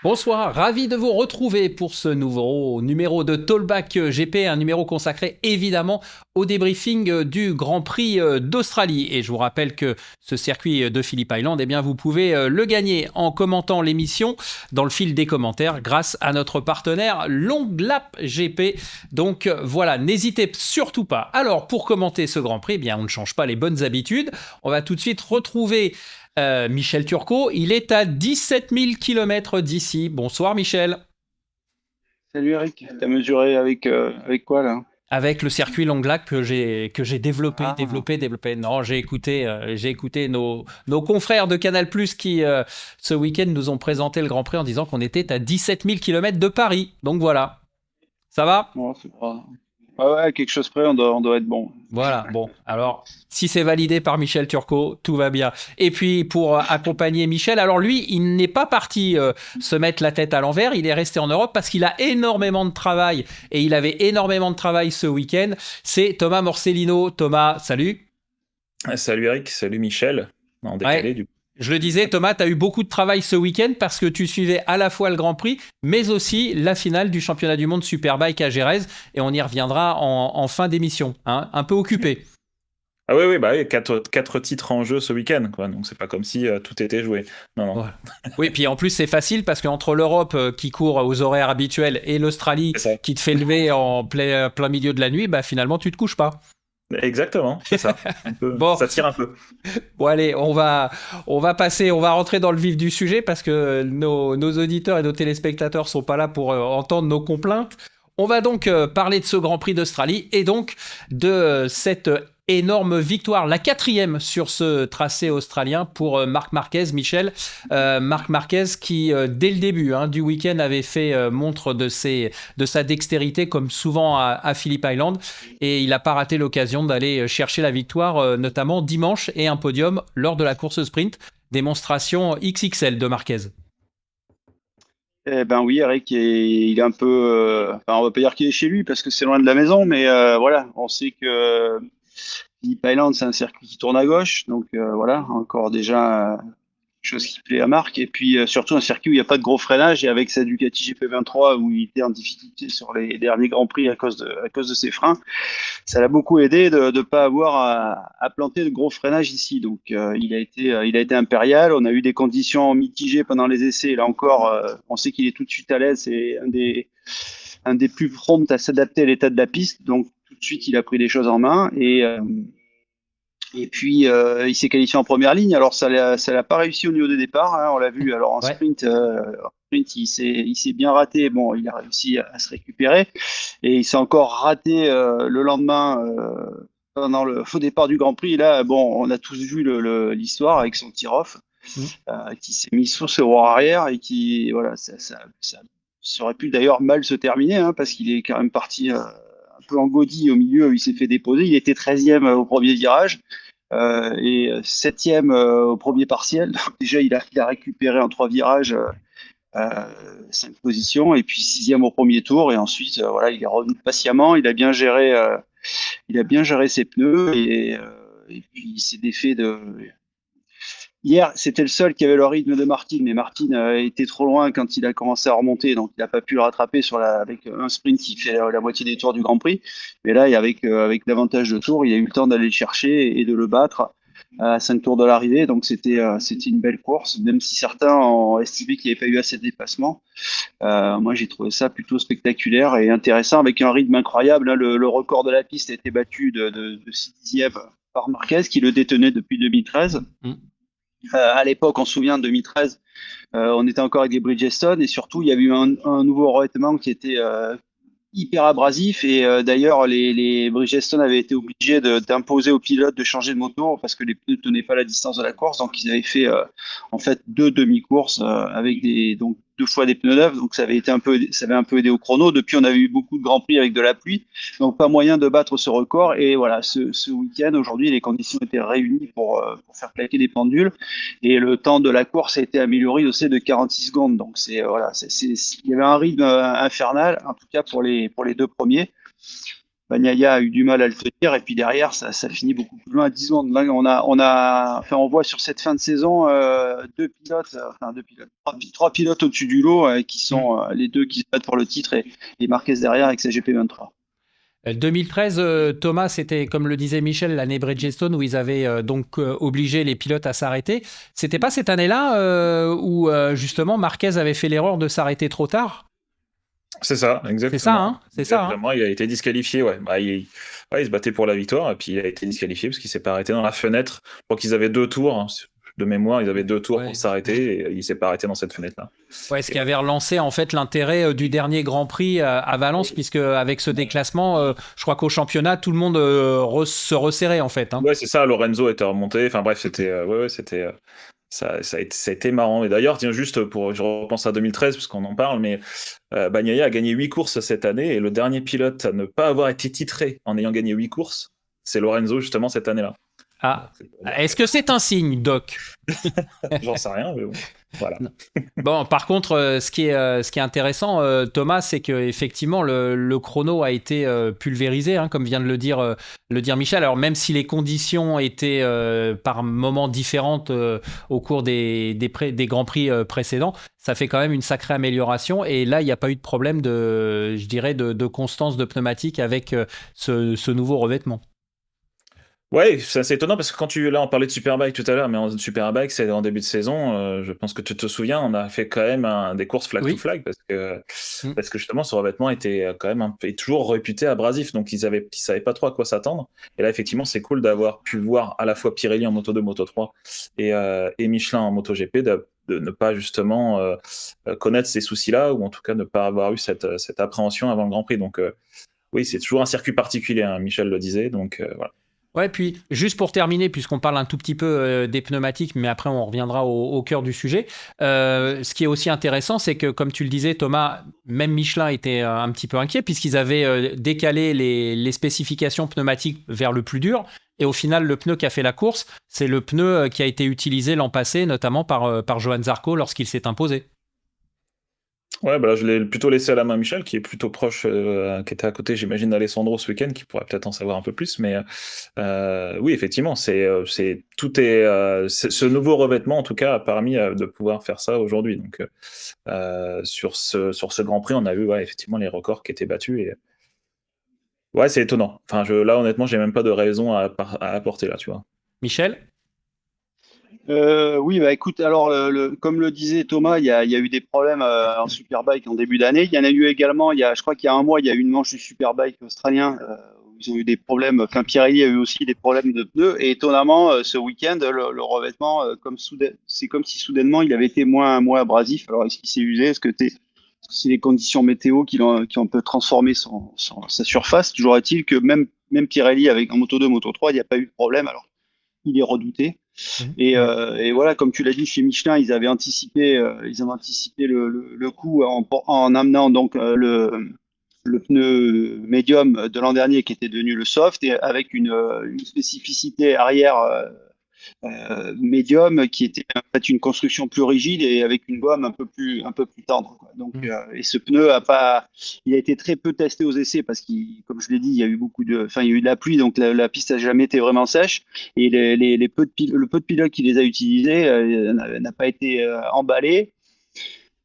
Bonsoir, ravi de vous retrouver pour ce nouveau numéro de Talkback GP, un numéro consacré évidemment au débriefing du Grand Prix d'Australie. Et je vous rappelle que ce circuit de Phillip Island, eh bien, vous pouvez le gagner en commentant l'émission dans le fil des commentaires grâce à notre partenaire Long Lap GP. Donc voilà, n'hésitez surtout pas. Alors pour commenter ce Grand Prix, eh bien, on ne change pas les bonnes habitudes. On va tout de suite retrouver Michel Turcot. Il est à 17 000 km d'ici. Bonsoir Michel. Salut Eric, t'as mesuré avec quoi là? Avec le circuit Longlac que j'ai Ah, développé. Non, j'ai écouté nos confrères de Canal+ qui ce week-end nous ont présenté le Grand Prix en disant qu'on était à 17 000 km de Paris. Donc voilà, ça va. bon, c'est pas. Ouais, ouais, quelque chose près, on doit être bon. Voilà, bon, alors, si c'est validé par Michel Turcot, tout va bien. Et puis, pour accompagner Michel, alors lui, il n'est pas parti se mettre la tête à l'envers, il est resté en Europe parce qu'il a énormément de travail, et il avait énormément de travail ce week-end. C'est Thomas Morcellino. Thomas, salut. Salut Eric, salut Michel, en Ouais, décalé du coup. je le disais, Thomas, tu as eu beaucoup de travail ce week-end parce que tu suivais à la fois le Grand Prix, mais aussi la finale du championnat du monde Superbike à Jerez, et on y reviendra en fin d'émission, hein, un peu occupé. Ah oui, oui, bah oui, quatre titres en jeu ce week-end, quoi. Donc c'est pas comme si tout était joué. Non, non, Voilà. Oui, puis en plus c'est facile parce qu'entre l'Europe qui court aux horaires habituels et l'Australie c'est ça. qui te fait lever en plein milieu de la nuit, bah finalement tu te couches pas. Exactement, c'est ça. Bon, Ça tire un peu. bon allez, on va rentrer dans le vif du sujet parce que nos auditeurs et nos téléspectateurs sont pas là pour entendre nos complaintes. On va donc parler de ce Grand Prix d'Australie et donc de cette énorme victoire, la quatrième sur ce tracé australien pour Marc Marquez, Michel. Marc Marquez qui, dès le début du week-end, avait fait montre de sa dextérité, comme souvent à Phillip Island. Et il n'a pas raté l'occasion d'aller chercher la victoire, notamment dimanche, et un podium lors de la course sprint. Démonstration XXL de Marquez. Eh ben oui, Eric, il est un peu. Enfin, on va pas dire qu'il est chez lui parce que c'est loin de la maison, mais voilà, on sait que Phillip Island, c'est un circuit qui tourne à gauche, donc voilà, encore déjà chose qui plaît à Marc. Et puis surtout un circuit où il n'y a pas de gros freinage et avec sa Ducati GP23 où il était en difficulté sur les derniers Grands Prix à cause de ses freins, ça l'a beaucoup aidé de ne pas avoir à planter de gros freinage ici. Donc il a été impérial. On a eu des conditions mitigées pendant les essais. Là encore, on sait qu'il est tout de suite à l'aise. C'est un des plus prompts à s'adapter à l'état de la piste. Donc tout de suite, il a pris les choses en main et puis, il s'est qualifié en première ligne. Alors, ça l'a pas réussi au niveau des départs, hein, on l'a vu. Alors, en Ouais. sprint, il s'est bien raté. Bon, il a réussi à se récupérer. Et il s'est encore raté le lendemain pendant le faux départ du Grand Prix. Là, bon, on a tous vu l'histoire avec son tir-off Mm. qui s'est mis sur ses roues arrière et qui, voilà, ça aurait pu d'ailleurs mal se terminer hein, parce qu'il est quand même parti un peu en godille au milieu où il s'est fait déposer. Il était 13e au premier virage et 7e au premier partiel. Donc déjà, il a récupéré en 3 virages 5 positions et puis 6e au premier tour. Et ensuite, voilà, il est revenu patiemment. Il a bien géré ses pneus et puis il s'est défait de. Hier, c'était le seul qui avait le rythme de Martin, mais Martin était trop loin quand il a commencé à remonter, donc il n'a pas pu le rattraper avec un sprint qui fait la moitié des tours du Grand Prix. Mais là, avec davantage de tours, il a eu le temps d'aller le chercher et de le battre à 5 tours de l'arrivée. Donc c'était une belle course, même si certains ont estimé qu'il n'y avait pas eu assez de dépassement. Moi, j'ai trouvé ça plutôt spectaculaire et intéressant avec un rythme incroyable, hein. Le record de la piste a été battu de 6 dixièmes par Marquez, qui le détenait depuis 2013. Mm. À l'époque, on se souvient, en 2013, on était encore avec des Bridgestone et surtout, il y avait eu un nouveau revêtement qui était hyper abrasif et d'ailleurs, les Bridgestone avaient été obligés d'imposer aux pilotes de changer de moto parce que les pneus ne tenaient pas la distance de la course. Donc, ils avaient fait en fait 2 demi-courses avec donc 2 fois des pneus neufs. Donc, ça avait un peu aidé au chrono. Depuis, on avait eu beaucoup de grands prix avec de la pluie. Donc, pas moyen de battre ce record. Et voilà, ce week-end, aujourd'hui, les conditions étaient réunies pour faire claquer les pendules. Et le temps de la course a été amélioré aussi de 46 secondes. Donc, il y avait un rythme infernal, en tout cas pour les 2 premiers. Bagnaia a eu du mal à le tenir, et puis derrière, ça finit beaucoup plus loin à 10 secondes. Là, on voit sur cette fin de saison trois pilotes au-dessus du lot qui sont les deux qui se battent pour le titre et Marquez derrière avec sa GP23. 2013, Thomas, c'était, comme le disait Michel, l'année Bridgestone où ils avaient obligé les pilotes à s'arrêter. C'était pas cette année-là où justement Marquez avait fait l'erreur de s'arrêter trop tard? C'est ça, exactement. C'est ça, hein. C'est ça, hein. Exactement, il a été disqualifié, ouais. Il se battait pour la victoire, et puis il a été disqualifié parce qu'il s'est pas arrêté dans la fenêtre. Je crois qu'ils avaient 2 tours, hein. De mémoire, ils avaient 2 tours pour s'arrêter, et il s'est pas arrêté dans cette fenêtre-là. Ouais, ce qui avait relancé en fait l'intérêt du dernier Grand Prix à Valence, puisque avec ce déclassement, je crois qu'au championnat, tout le monde se resserrait en fait, hein. Ouais, c'est ça, Lorenzo était remonté. Enfin bref, c'était ça a été marrant. Et d'ailleurs, tiens, je repense à 2013 parce qu'on en parle, mais Bagnaia a gagné 8 courses cette année, et le dernier pilote à ne pas avoir été titré en ayant gagné 8 courses, c'est Lorenzo justement cette année-là. Ah, est-ce que c'est un signe, Doc? J'en sais rien, mais bon, voilà. Bon, par contre, ce qui est intéressant, Thomas, c'est que effectivement le chrono a été pulvérisé, hein, comme vient de le dire Michel. Alors même si les conditions étaient par moments différentes au cours des grands prix précédents, ça fait quand même une sacrée amélioration. Et là, il n'y a pas eu de problème de constance de pneumatique avec ce nouveau revêtement. Ouais, c'est assez étonnant parce que on parlait de Superbike tout à l'heure, mais en Superbike, c'est en début de saison, je pense que tu te souviens, on a fait quand même des courses flag to flag parce que justement ce revêtement était quand même est toujours réputé abrasif, donc ils savaient pas trop à quoi s'attendre. Et là, effectivement, c'est cool d'avoir pu voir à la fois Pirelli en Moto2, Moto3 et Michelin en MotoGP de ne pas justement connaître ces soucis-là, ou en tout cas ne pas avoir eu cette appréhension avant le Grand Prix. Donc oui, c'est toujours un circuit particulier, hein, Michel le disait, donc voilà. Ouais, puis juste pour terminer, puisqu'on parle un tout petit peu des pneumatiques, mais après on reviendra au cœur du sujet, ce qui est aussi intéressant, c'est que comme tu le disais Thomas, même Michelin était un petit peu inquiet, puisqu'ils avaient décalé les spécifications pneumatiques vers le plus dur, et au final le pneu qui a fait la course, c'est le pneu qui a été utilisé l'an passé, notamment par Johan Zarco lorsqu'il s'est imposé. Ouais, bah là, je l'ai plutôt laissé à la main Michel, qui est plutôt proche, qui était à côté, j'imagine, d'Alessandro ce week-end, qui pourrait peut-être en savoir un peu plus. Mais oui, effectivement, ce nouveau revêtement, en tout cas, a permis de pouvoir faire ça aujourd'hui. Donc, sur ce Grand Prix, on a vu, ouais, effectivement, les records qui étaient battus. Et ouais, c'est étonnant. Enfin, là, honnêtement, j'ai même pas de raison à apporter là, tu vois. Michel? Oui, bah écoute, alors comme le disait Thomas, il y a eu des problèmes en Superbike en début d'année. Il y en a eu également, je crois qu'il y a un mois, il y a eu une manche du Superbike australien où ils ont eu des problèmes. Enfin, Pirelli a eu aussi des problèmes de pneus. Et étonnamment, ce week-end, le revêtement, c'est comme si soudainement il avait été moins abrasif. Alors, est-ce qu'il s'est usé? Est-ce que c'est les conditions météo qui ont un peu transformé sa surface? Toujours est-il que même Pirelli avec en Moto2, Moto3, il n'y a pas eu de problème. Alors, il est redouté. Et voilà, comme tu l'as dit, chez Michelin, ils avaient anticipé le coup en amenant donc le pneu médium de l'an dernier qui était devenu le soft, et avec une spécificité arrière médium qui était en fait une construction plus rigide et avec une gomme un peu plus tendre, quoi. Donc, et ce pneu il a été très peu testé aux essais parce qu'il, comme je l'ai dit, il y a eu il y a eu de la pluie, donc la piste n'a jamais été vraiment sèche, et le peu de pilotes qui les a utilisés n'a pas été emballé.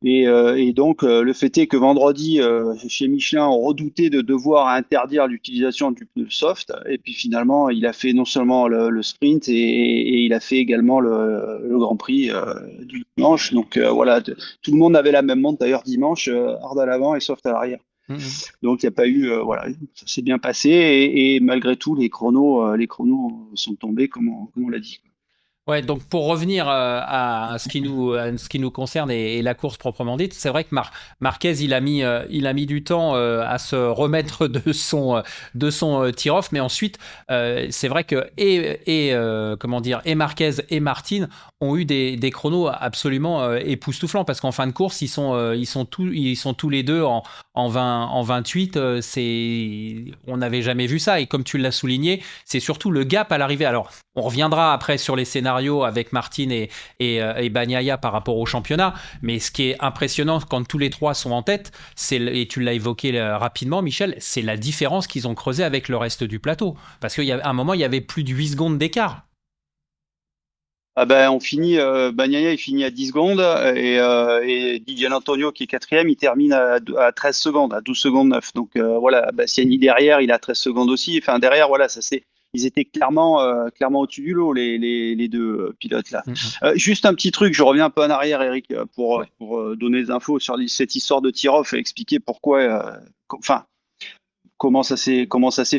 Et donc, le fait est que vendredi, chez Michelin, on redoutait de devoir interdire l'utilisation du pneu soft. Et puis finalement, il a fait non seulement le sprint, et il a fait également le Grand Prix du dimanche. Donc voilà, tout le monde avait la même montre d'ailleurs dimanche, hard à l'avant et soft à l'arrière. Donc il n'y a pas eu, voilà, ça s'est bien passé. Et malgré tout, les chronos sont tombés, comme on l'a dit. Ouais, donc pour revenir à ce qui nous concerne et la course proprement dite, c'est vrai que Marquez il a mis du temps à se remettre de son tir-off, mais ensuite c'est vrai que et Marquez et Martin ont eu des chronos absolument époustouflants, parce qu'en fin de course ils sont tous les deux en 28, on n'avait jamais vu ça. Et comme tu l'as souligné, c'est surtout le gap à l'arrivée. Alors on reviendra après sur les scénarios scénario avec Martin et Bagnaia par rapport au championnat. Mais ce qui est impressionnant quand tous les trois sont en tête, et tu l'as évoqué rapidement, Michel, c'est la différence qu'ils ont creusée avec le reste du plateau. Parce qu'à un moment, il y avait plus de 8 secondes d'écart. Ah ben, Bagnaia il finit à 10 secondes et Di Gianantonio qui est quatrième, il termine à 13 secondes, à 12 secondes 9. Donc voilà, Bastiani derrière, il a 13 secondes aussi. Enfin derrière, voilà, ils étaient clairement au-dessus du lot, les deux pilotes là. Juste un petit truc, je reviens un peu en arrière, Eric, pour donner des infos sur cette histoire de tir-off et expliquer pourquoi. Comment ça s'est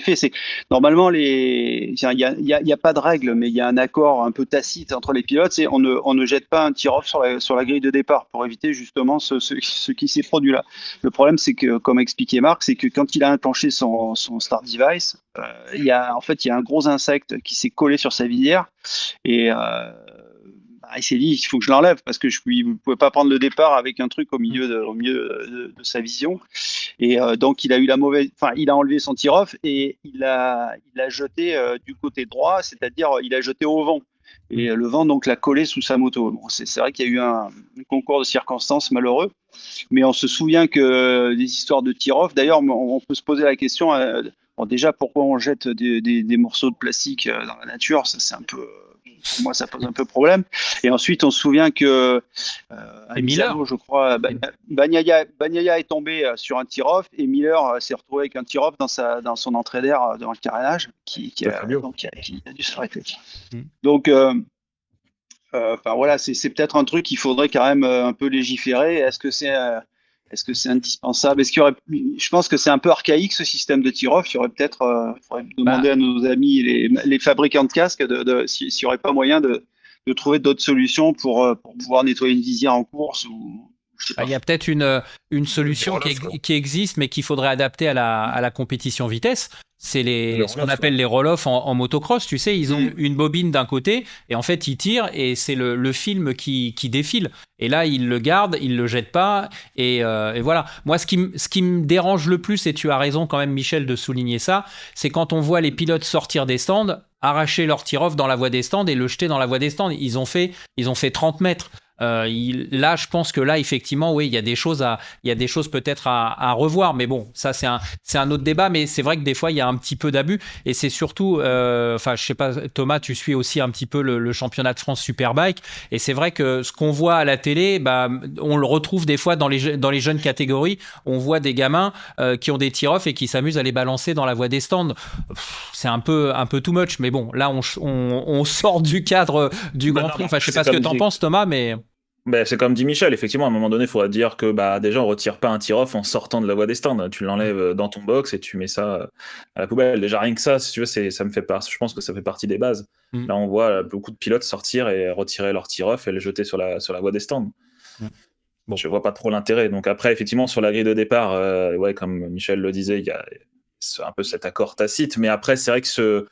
fait. C'est normalement il y a pas de règle, mais il y a un accord un peu tacite entre les pilotes. C'est on ne jette pas un tir-off sur la grille de départ pour éviter justement ce qui s'est produit là. Le problème, c'est que, comme expliqué Marc, c'est que quand il a enclenché son start device, il y a un gros insecte qui s'est collé sur sa visière et il s'est dit, il faut que je l'enlève parce que il ne pouvait pas prendre le départ avec un truc au milieu de sa vision. Et donc, il a enlevé son tir-off et il l'a jeté du côté droit, c'est-à-dire il a jeté au vent. Et le vent donc l'a collé sous sa moto. Bon, c'est vrai qu'il y a eu un concours de circonstances malheureux, mais on se souvient que des histoires de tir-off, d'ailleurs, on peut se poser la question, déjà, pourquoi on jette des morceaux de plastique dans la nature? Ça, c'est un peu... Pour moi, ça pose un peu problème. Et ensuite, on se souvient que à Misano, je crois, Bagnaia est tombé sur un tir-off et Miller s'est retrouvé avec un tir-off dans son entrée d'air dans le carénage qui a dû s'arrêter. Donc, voilà, c'est peut-être un truc qu'il faudrait quand même un peu légiférer. Est-ce que c'est indispensable? Je pense que c'est un peu archaïque ce système de tir-off. Il y aurait peut-être, faudrait demander à nos amis les fabricants de casques s'il n'y aurait pas moyen de trouver d'autres solutions pour pouvoir nettoyer une visière en course ou. Il y a peut-être une solution qui existe, mais qu'il faudrait adapter à la compétition vitesse. C'est ce qu'on appelle les roll-off en motocross. Tu sais, ils ont une bobine d'un côté et en fait, ils tirent et c'est le film qui défile. Et là, ils le gardent, ils le jettent pas. Et voilà. Moi, ce qui me dérange le plus, et tu as raison quand même, Michel, de souligner ça, c'est quand on voit les pilotes sortir des stands, arracher leur tir-off dans la voie des stands et le jeter dans la voie des stands. Ils ont fait 30 mètres. Là, je pense que là, effectivement, oui, il y a des choses peut-être à revoir, mais bon, ça c'est un autre débat. Mais c'est vrai que des fois, il y a un petit peu d'abus, et c'est surtout, je sais pas, Thomas, tu suis aussi un petit peu le championnat de France Superbike, et c'est vrai que ce qu'on voit à la télé, on le retrouve des fois dans les jeunes catégories. On voit des gamins qui ont des tir-off et qui s'amusent à les balancer dans la voie des stands. C'est un peu too much, mais bon, là, on sort du cadre du Grand Prix. Enfin, je sais pas ce que t'en penses, Thomas, mais. C'est comme dit Michel, effectivement, à un moment donné, il faudra dire que déjà, on retire pas un tir-off en sortant de la voie des stands. Tu l'enlèves dans ton box et tu mets ça à la poubelle. Déjà, rien que ça, si tu veux, ça me fait je pense que ça fait partie des bases. Là, on voit beaucoup de pilotes sortir et retirer leur tir-off et le jeter sur la voie des stands. Bon. Je vois pas trop l'intérêt. Donc après, effectivement, sur la grille de départ, comme Michel le disait, il y a un peu cet accord tacite. Mais après, c'est vrai que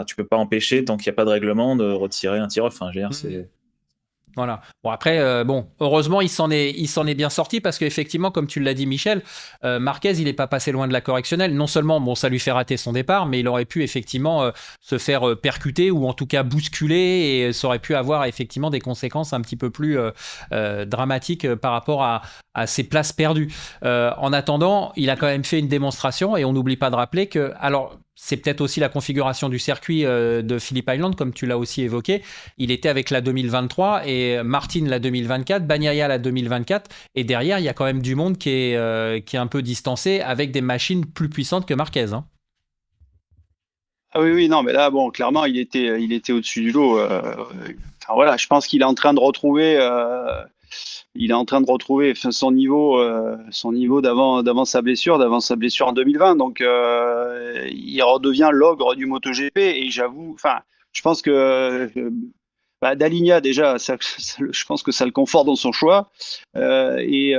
tu peux pas empêcher, tant qu'il n'y a pas de règlement, de retirer un tir-off. Je veux dire, c'est... Voilà. Bon, après, heureusement, il s'en est bien sorti parce qu'effectivement, comme tu l'as dit, Michel, Marquez, il n'est pas passé loin de la correctionnelle. Non seulement, ça lui fait rater son départ, mais il aurait pu effectivement se faire percuter ou en tout cas bousculer, et ça aurait pu avoir effectivement des conséquences un petit peu plus dramatiques par rapport à ses places perdues. En attendant, il a quand même fait une démonstration, et on n'oublie pas de rappeler que, alors, c'est peut-être aussi la configuration du circuit de Phillip Island, comme tu l'as aussi évoqué. Il était avec la 2023 et Martin la 2024, Bagnaia la 2024. Et derrière, il y a quand même du monde qui est un peu distancé avec des machines plus puissantes que Marquez. Hein. Ah oui, non, mais là, clairement, il était au-dessus du lot. Voilà, je pense qu'il est en train de retrouver... son niveau d'avant sa blessure en 2020. Donc, il redevient l'ogre du MotoGP. Et j'avoue, je pense que Daligna, déjà, je pense que ça le conforte dans son choix. Et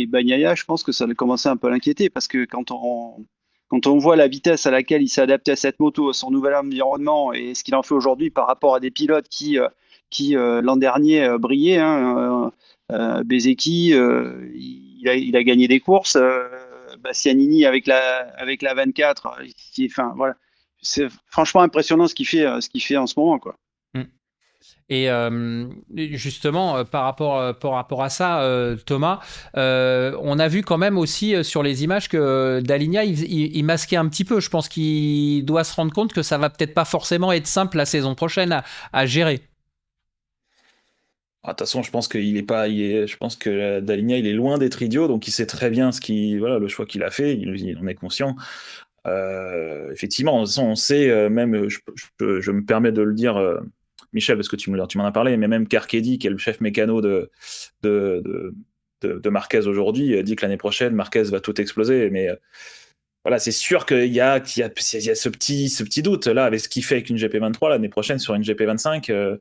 Bagnaia, je pense que ça a commencé un peu à l'inquiéter parce que quand on voit la vitesse à laquelle il s'est adapté à cette moto, à son nouvel environnement et ce qu'il en fait aujourd'hui par rapport à des pilotes qui l'an dernier brillaient, Bezzecchi, il a gagné des courses. Bastianini avec la 24, voilà. C'est franchement impressionnant ce qu'il fait en ce moment, quoi. Et justement, par rapport à ça, Thomas, on a vu quand même aussi sur les images que Dalinja, il masquait un petit peu. Je pense qu'il doit se rendre compte que ça va peut-être pas forcément être simple la saison prochaine à gérer. De toute façon, je pense je pense que Dalinja, il est loin d'être idiot, donc il sait très bien voilà, le choix qu'il a fait, il en est conscient. Effectivement, de toute façon, on sait, même, je me permets de le dire, Michel, parce que tu m'en as parlé, mais même Carcedi, qui est le chef mécano de Marquez aujourd'hui, dit que l'année prochaine, Marquez va tout exploser. Mais voilà, c'est sûr qu'il y a ce petit doute là, avec ce qu'il fait avec une GP23 l'année prochaine sur une GP25.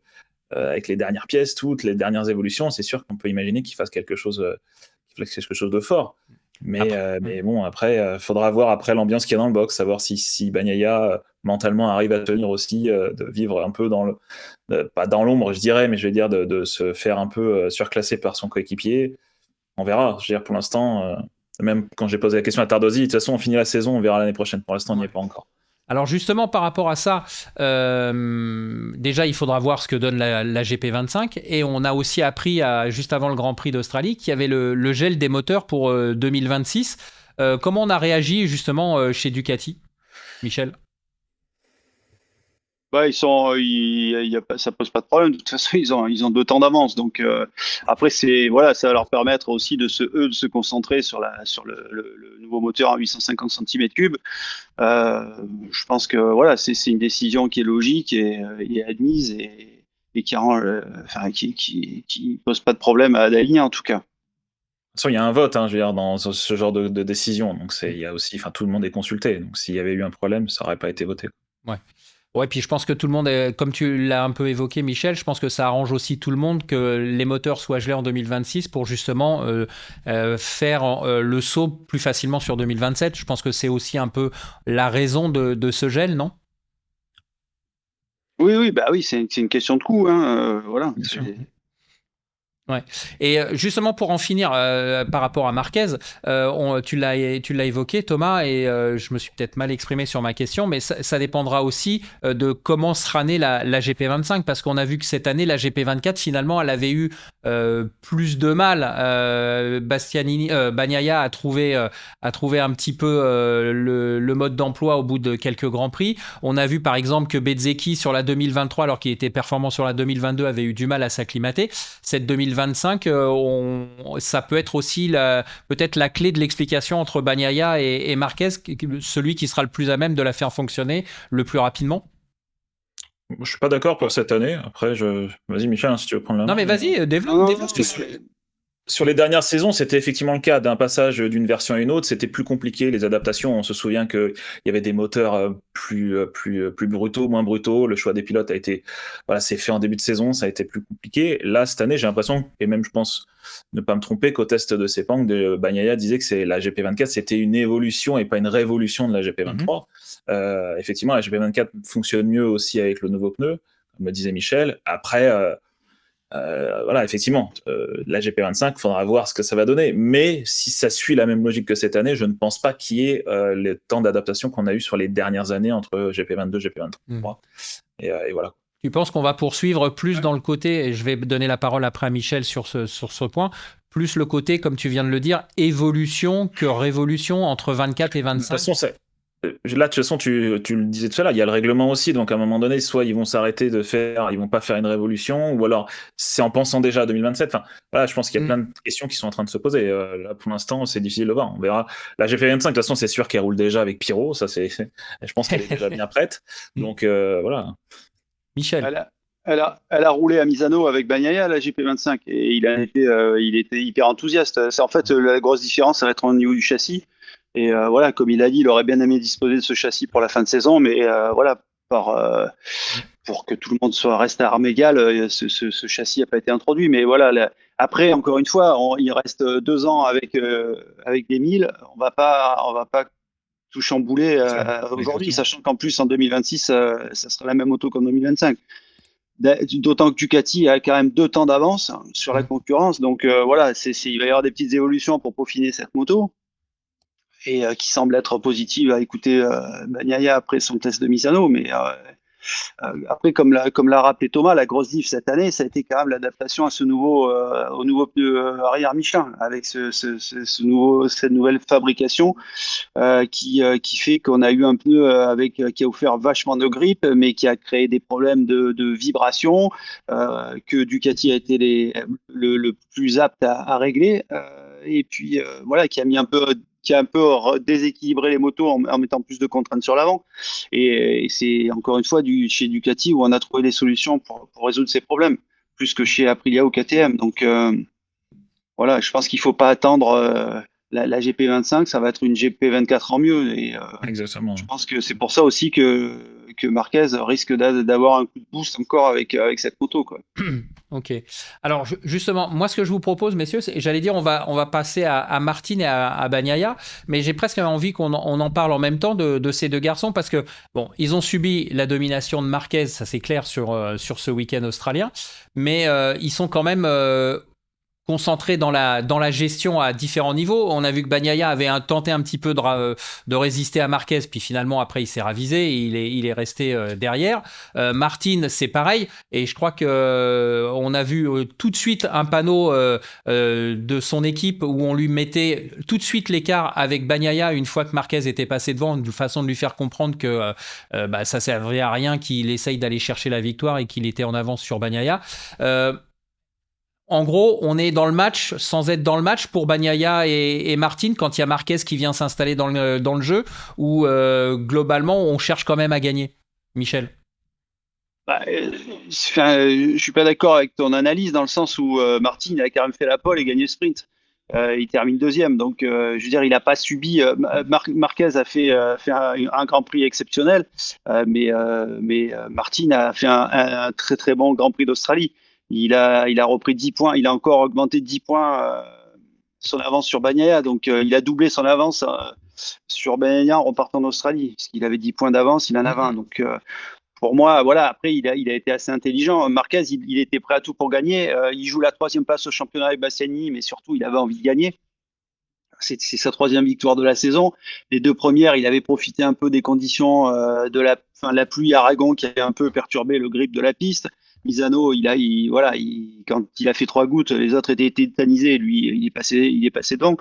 Avec les dernières pièces, toutes les dernières évolutions, c'est sûr qu'on peut imaginer qu'il fasse quelque chose de fort. Mais bon, après, faudra voir après l'ambiance qu'il y a dans le box, savoir si Bagnaia mentalement arrive à tenir aussi, de vivre un peu pas dans l'ombre, je dirais, mais je vais dire de se faire un peu surclasser par son coéquipier. On verra. Je veux dire, pour l'instant, même quand j'ai posé la question à Tardosi, de toute façon, on finit la saison, on verra l'année prochaine. Pour l'instant, on n'y est pas encore. Alors justement, par rapport à ça, déjà, il faudra voir ce que donne la GP25. Et on a aussi appris, juste avant le Grand Prix d'Australie, qu'il y avait le gel des moteurs pour 2026. Comment on a réagi justement chez Ducati, Michel? Bah, ça pose pas de problème. De toute façon, ils ont 2 temps d'avance. Donc après, voilà, ça va leur permettre aussi de se concentrer sur le nouveau moteur à 850 cm3. Je pense que voilà, c'est une décision qui est logique et admise et qui arrange, qui pose pas de problème à Dalinja en tout cas. De toute façon, il y a un vote, je veux dire, dans ce genre de décision. Donc il y a aussi, tout le monde est consulté. Donc s'il y avait eu un problème, ça n'aurait pas été voté. Ouais. Ouais, puis je pense que tout le monde, comme tu l'as un peu évoqué, Michel, je pense que ça arrange aussi tout le monde que les moteurs soient gelés en 2026 pour justement faire le saut plus facilement sur 2027. Je pense que c'est aussi un peu la raison de ce gel, non? Oui, bah oui, c'est une question de coût, voilà. Bien sûr. Ouais. Et justement pour en finir par rapport à Marquez, tu l'as évoqué Thomas et je me suis peut-être mal exprimé sur ma question, mais ça dépendra aussi de comment sera née la GP25 parce qu'on a vu que cette année la GP24 finalement elle avait eu plus de mal. Bagnaia a trouvé un petit peu le mode d'emploi au bout de quelques grands prix. On a vu par exemple que Bezzecchi sur la 2023 alors qu'il était performant sur la 2022 avait eu du mal à s'acclimater. Cette 2025, ça peut être aussi peut-être la clé de l'explication entre Bagnaia et Marquez, celui qui sera le plus à même de la faire fonctionner le plus rapidement. Je suis pas d'accord pour cette année. Après, vas-y Michel, si tu veux prendre la main. Non mais vas-y, développe. Sur les dernières saisons, c'était effectivement le cas d'un passage d'une version à une autre. C'était plus compliqué, les adaptations. On se souvient qu'il y avait des moteurs plus brutaux, moins brutaux. Le choix des pilotes c'est fait en début de saison, ça a été plus compliqué. Là, cette année, j'ai l'impression, et même je pense ne pas me tromper, qu'au test de Sepang, Bagnaia disait que la GP24, c'était une évolution et pas une révolution de la GP23. Effectivement, la GP24 fonctionne mieux aussi avec le nouveau pneu, comme me disait Michel. Après, voilà, effectivement, la GP25, il faudra voir ce que ça va donner. Mais si ça suit la même logique que cette année, je ne pense pas qu'il y ait le temps d'adaptation qu'on a eu sur les dernières années entre GP22 et GP23. Et voilà. Tu penses qu'on va poursuivre plus dans le côté, et je vais donner la parole après à Michel sur ce point, plus le côté, comme tu viens de le dire, évolution que révolution entre 24 et 25? De toute façon, là, de toute façon, tu le disais tout à l'heure, il y a le règlement aussi, donc à un moment donné, soit ils vont s'arrêter ils vont pas faire une révolution, ou alors c'est en pensant déjà à 2027. Enfin, voilà, je pense qu'il y a plein de questions qui sont en train de se poser. Là, pour l'instant, c'est difficile de voir. On verra. La GP25, de toute façon, c'est sûr qu'elle roule déjà avec Pirot. Ça, je pense qu'elle est déjà bien prête. Donc voilà. Michel. Elle a roulé à Misano avec Bagnaia à la GP25 et il était hyper enthousiaste. C'est en fait la grosse différence, ça va être au niveau du châssis. Et voilà, comme il a dit, il aurait bien aimé disposer de ce châssis pour la fin de saison, mais voilà, pour que tout le monde reste à armes égales, ce châssis n'a pas été introduit. Mais voilà, après, encore une fois, il reste 2 ans avec des 1000. On va pas tout chambouler aujourd'hui, sachant qu'en plus en 2026, ça sera la même auto qu'en 2025. D'autant que Ducati a quand même 2 temps d'avance sur la concurrence. Donc voilà, il va y avoir des petites évolutions pour peaufiner cette moto et qui semble être positive à écouter Bagnaia après son test de Misano. Mais Après, comme l'a rappelé Thomas, la grosse diff cette année, ça a été quand même l'adaptation à au nouveau pneu arrière Michelin, avec cette nouvelle fabrication qui fait qu'on a eu un pneu qui a offert vachement de grip, mais qui a créé des problèmes de vibration que Ducati a été le plus apte à régler. Et puis voilà, qui a un peu déséquilibré les motos en mettant plus de contraintes sur l'avant. Et c'est encore une fois chez Ducati où on a trouvé des solutions pour résoudre ces problèmes, plus que chez Aprilia ou KTM. Donc voilà, je pense qu'il ne faut pas attendre la GP25, ça va être une GP24 en mieux. Et Exactement. je pense que c'est pour ça aussi que Marquez risque d'avoir un coup de boost encore avec cette moto, quoi. Ok. Alors justement, moi ce que je vous propose, messieurs, j'allais dire on va passer à Martin et à Bagnaia, mais j'ai presque envie qu'on en parle en même temps de ces deux garçons parce que bon, ils ont subi la domination de Marquez, ça c'est clair sur ce week-end australien, mais ils sont quand même concentré dans la gestion à différents niveaux. On a vu que Bagnaia avait tenté un petit peu de résister à Marquez, puis finalement après il s'est ravisé et il est resté derrière. Martin, c'est pareil, et je crois que on a vu tout de suite un panneau de son équipe où on lui mettait tout de suite l'écart avec Bagnaia une fois que Marquez était passé devant, de façon de lui faire comprendre que ça servait à rien qu'il essaye d'aller chercher la victoire et qu'il était en avance sur Bagnaia. En gros, on est dans le match sans être dans le match pour Bagnaia et Martin quand il y a Marquez qui vient s'installer dans le jeu où globalement on cherche quand même à gagner. Michel. Je suis pas d'accord avec ton analyse dans le sens où Martin a quand même fait la pole et gagné le sprint. Il termine deuxième, donc je veux dire, il n'a pas subi. Marquez a fait un Grand Prix exceptionnel, mais Martin a fait un très très bon Grand Prix d'Australie. Il a repris 10 points, il a encore augmenté de 10 points son avance sur Bagnaia, donc il a doublé son avance sur Bagnaia en repartant d'Australie, parce qu'il avait 10 points d'avance, il en a 20. Donc pour moi, voilà, après il a été assez intelligent. Marquez, il était prêt à tout pour gagner. Il joue la 3e place au championnat avec Bastiani, mais surtout il avait envie de gagner. C'est sa 3e victoire de la saison. Les 2 premières, il avait profité un peu des conditions de la pluie à Aragon qui avait un peu perturbé le grip de la piste. Misano, quand il a fait 3 gouttes, les autres étaient tétanisés. Lui, il est passé devant.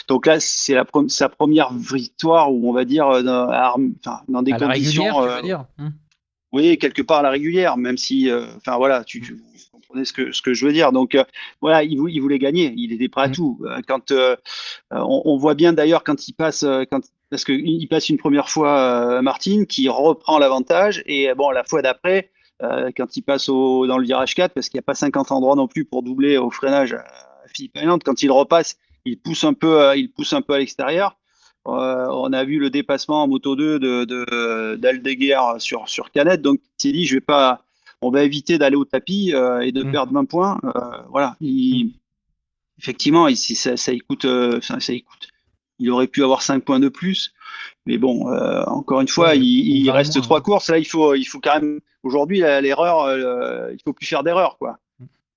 Donc là, c'est sa première victoire où on va dire dans des à conditions. La régulière, tu veux dire Oui, quelque part à la régulière, même si, voilà, tu comprenez ce que je veux dire. Donc voilà, il voulait gagner. Il était prêt à tout. Quand on voit bien d'ailleurs quand il passe, parce qu'il passe une première fois Martin, qui reprend l'avantage, et bon, la fois d'après. Quand il passe dans le virage 4, parce qu'il n'y a pas 50 endroits non plus pour doubler au freinage à Philippe Island, quand il repasse, il pousse un peu à l'extérieur. On a vu le dépassement en moto 2 d'Aldeguer sur Canet, donc il s'est dit on va éviter d'aller au tapis et de perdre 20 points. Voilà, effectivement, ça écoute. Il aurait pu avoir 5 points de plus. Mais bon, encore une fois, il reste 3 courses. Là, il faut quand même. Aujourd'hui, l'erreur, il faut plus faire d'erreur, quoi.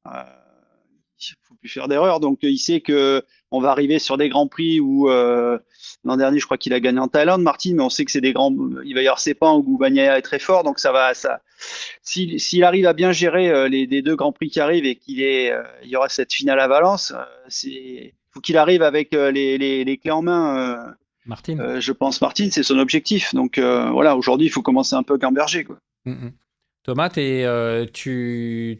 Il faut plus faire d'erreur. Donc, il sait que on va arriver sur des grands prix où l'an dernier, je crois qu'il a gagné en Thaïlande, Martin, mais on sait que c'est des grands. Il va y avoir Sepang où Bagnaia est très fort, donc s'il arrive à bien gérer les 2 grands prix qui arrivent et il y aura cette finale à Valence, faut qu'il arrive avec les clés en main. Martin. Je pense Martin, c'est son objectif. Donc voilà, aujourd'hui, il faut commencer un peu gamberger, quoi. Thomas, tu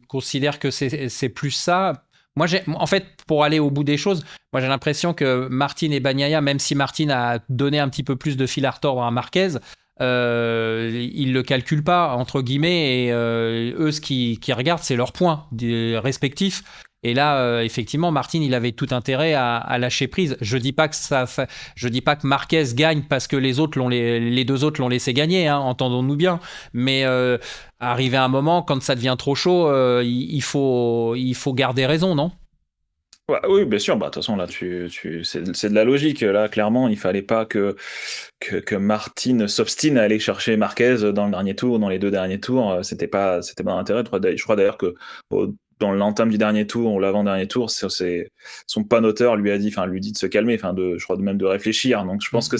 considères que c'est plus ça? Moi, en fait, pour aller au bout des choses, moi j'ai l'impression que Martin et Bagnaia, même si Martin a donné un petit peu plus de fil à retordre à Marquez, ils le calculent pas entre guillemets, et eux ce qu'ils regardent, c'est leurs points respectifs. Et là, effectivement, Martin, il avait tout intérêt à lâcher prise. Je dis pas que Marquez gagne parce que les 2 autres l'ont laissé gagner, hein, entendons-nous bien. Mais arrivé à un moment, quand ça devient trop chaud, il faut garder raison, non? Ouais, oui, bien sûr. De toute façon, là, c'est de la logique. Là, clairement, il fallait pas que Martin s'obstine à aller chercher Marquez dans le dernier tour, dans les 2 derniers tours. C'était pas d'intérêt. Je crois d'ailleurs que dans l'entame du dernier tour ou l'avant-dernier tour, son panoteur lui dit de se calmer, je crois même de réfléchir. Donc je pense que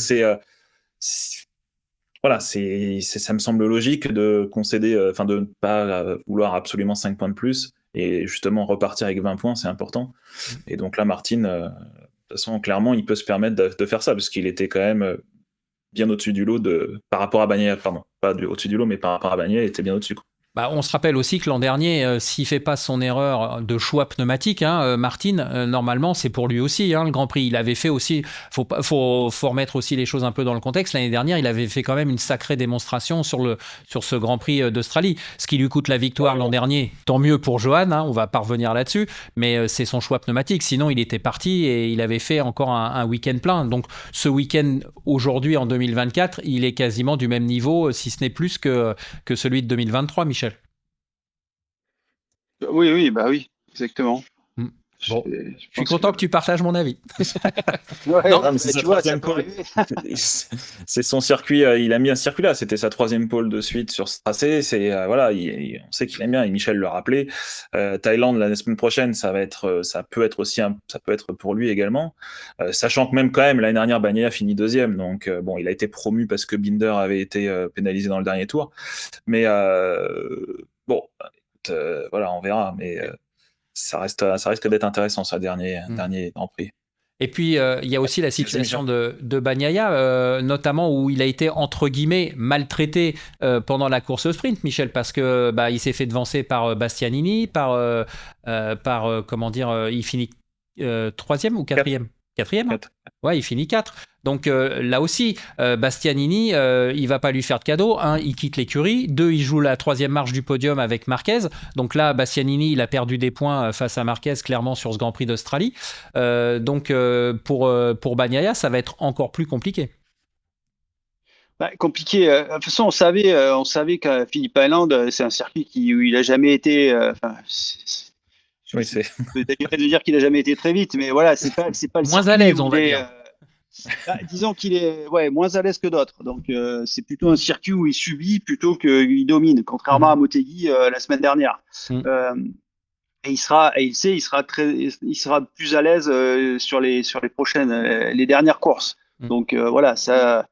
voilà, ça me semble logique de concéder, de ne pas vouloir absolument 5 points de plus, et justement repartir avec 20 points, c'est important. Et donc là, Martin, de toute façon, clairement, il peut se permettre de faire ça, parce qu'il était quand même bien au-dessus du lot par rapport à Bagnaia, pardon, pas au-dessus du lot, mais par rapport à Bagnaia, il était bien au-dessus. Bah, on se rappelle aussi que l'an dernier, s'il fait pas son erreur de choix pneumatique, Martin, normalement, c'est pour lui aussi, le Grand Prix. Il avait fait aussi, faut remettre aussi les choses un peu dans le contexte. L'année dernière, il avait fait quand même une sacrée démonstration sur ce Grand Prix d'Australie. Ce qui lui coûte la victoire l'an dernier, tant mieux pour Johan, on va pas revenir là-dessus, mais c'est son choix pneumatique. Sinon, il était parti et il avait fait encore un week-end plein. Donc, ce week-end, aujourd'hui, en 2024, il est quasiment du même niveau, si ce n'est plus que celui de 2023, Michel. Oui, exactement. Bon, je suis content que tu partages mon avis. C'est son circuit. Il a mis un circuit là. C'était sa 3e pole de suite sur ce tracé. On sait qu'il aime bien. Et Michel le rappelait. Thaïlande la semaine prochaine, ça peut être pour lui également. Sachant que même quand même l'année dernière, Bagnaia a fini 2e. Donc bon, il a été promu parce que Binder avait été pénalisé dans le dernier tour. Mais bon, voilà, on verra. Mais ça risque d'être intéressant, ce dernier Grand Prix. Et puis, il y a aussi la situation de Bagnaia, notamment où il a été, entre guillemets, maltraité pendant la course sprint, Michel, parce que il s'est fait devancer par Bastianini, il finit 3e ou 4e ? 4e. Ouais, il finit 4. Donc là aussi, Bastianini, il va pas lui faire de cadeau. 1, il quitte l'écurie. 2, il joue la 3e marche du podium avec Marquez. Donc là, Bastianini, il a perdu des points face à Marquez, clairement, sur ce Grand Prix d'Australie. Donc pour Bagnaia, ça va être encore plus compliqué. Compliqué. De toute façon, on savait qu'à Phillip Island, c'est un circuit où il a jamais été. Oui, c'est. De dire qu'il a jamais été très vite, mais voilà, c'est pas le moins à l'aise, on va dire. Disons qu'il est moins à l'aise que d'autres. Donc c'est plutôt un circuit où il subit plutôt qu'il domine, contrairement à Motegi la semaine dernière. Et il sera plus à l'aise sur les prochaines, les dernières courses. Donc voilà, ça.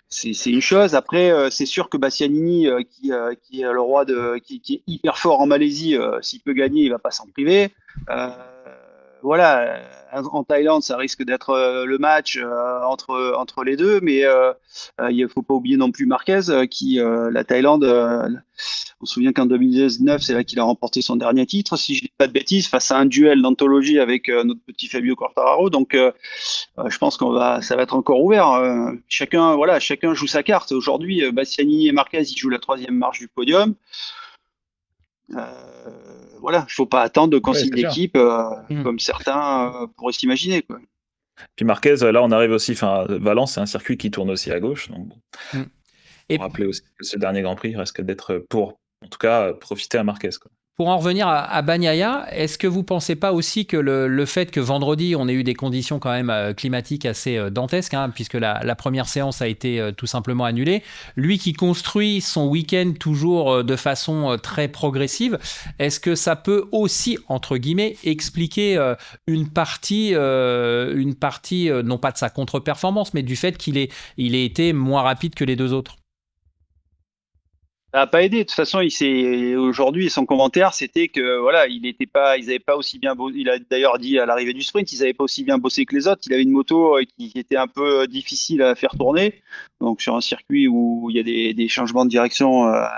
C'est une chose. Après, c'est sûr que Bastianini, qui est le roi qui est hyper fort en Malaisie, s'il peut gagner, il va pas s'en priver. Voilà, en Thaïlande, ça risque d'être le match entre les deux, mais il faut pas oublier non plus Marquez, qui la Thaïlande. On se souvient qu'en 2019, c'est là qu'il a remporté son dernier titre, si je dis pas de bêtises, face à un duel d'anthologie avec notre petit Fabio Quartararo. Donc, je pense ça va être encore ouvert. Chacun joue sa carte. Aujourd'hui, Bastianini et Marquez, ils jouent la 3e marche du podium. Voilà, il faut pas attendre de consigne d'équipe comme certains pourraient s'imaginer, quoi. Puis Marquez, là, on arrive aussi. Valence, c'est un circuit qui tourne aussi à gauche. Donc, Et rappeler aussi que ce dernier Grand Prix risque d'être pour, en tout cas, profiter à Marquez, quoi. Pour en revenir à Bagnaia, est-ce que vous ne pensez pas aussi que le fait que vendredi, on ait eu des conditions quand même climatiques assez dantesques, puisque la première séance a été tout simplement annulée, lui qui construit son week-end toujours de façon très progressive, est-ce que ça peut aussi, entre guillemets, expliquer une partie, non pas de sa contre-performance, mais du fait qu'il ait été moins rapide que les deux autres? Ça n'a pas aidé. De toute façon, aujourd'hui, son commentaire, c'était que voilà, ils n'avaient pas aussi bien bossé. Il a d'ailleurs dit à l'arrivée du sprint, ils n'avaient pas aussi bien bossé que les autres. Il avait une moto qui était un peu difficile à faire tourner. Donc sur un circuit où il y a des changements de direction à